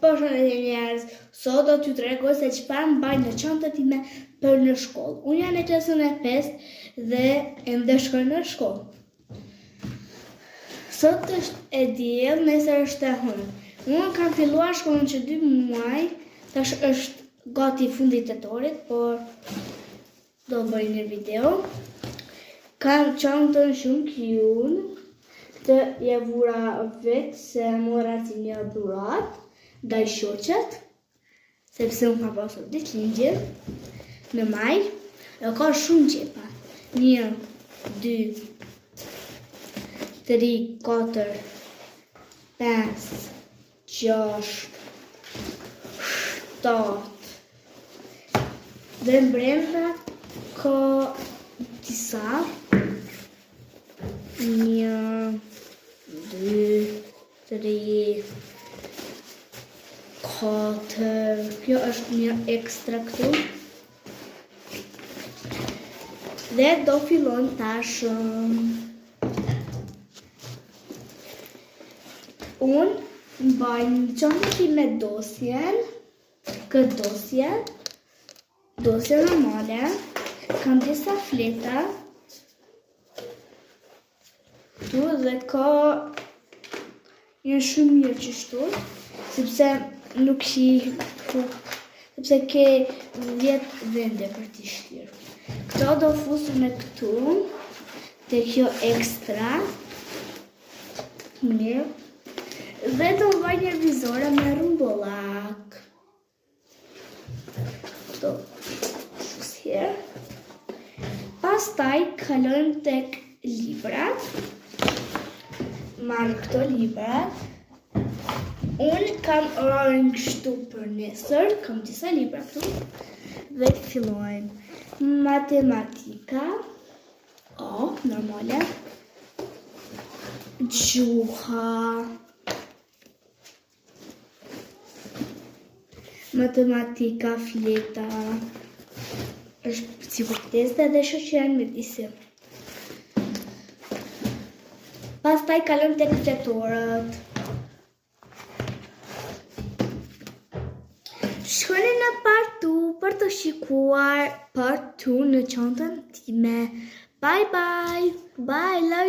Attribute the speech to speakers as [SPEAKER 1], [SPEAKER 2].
[SPEAKER 1] Po shëndetje njerëz, sot do t'ju tregoj se çfarë mbaj në çantën time për në shkollë. Unë jam në klasën e 5 dhe ende shkoj në shkollë. Sot është e diell, nesër është e hënë. Unë kam filluar shkollën që 2 muaj, tash është gati fundi tetorit, por do bëj një video. Kam çantën shumë cute, të javura vetë se mora si një dhurat ndaj shoqet, sepse unë ka pasur ditëlindje në maj, e ka shumë gjepa. 1, 2, 3, 4, 5, 6, 7. Dhe brenda ka disa. 1, 2, 3, 4. Kjo është një ekstra këtu. Dhe do fillon tash. Unë mbaj në çantën time dosjen, këtë dosje normale, kam disa fleta, tu dhe ka një shumë mirë qështu, sepse nuk sepse ke 10 vende për t'i shtirë. Këto do fusu në këtu, te kjo ekstra, mirë, dhe do vaj një vizore me rumbollak. Këto, shusje. Pastaj kalojmë tek librat. Marrë këto librat. Unë kam orarin kështu për nesër, kam disa libra këtu. Dhe fillojmë. Matematika. Normale. Gjuha. Matematika, fleta. Është sikur teste dhe shoqëron me disi. Pastaj kalojmë tek fletorët. Shkoni në part 2 për të shikuar part 2 në çantën time. Bye bye. Bye, love you.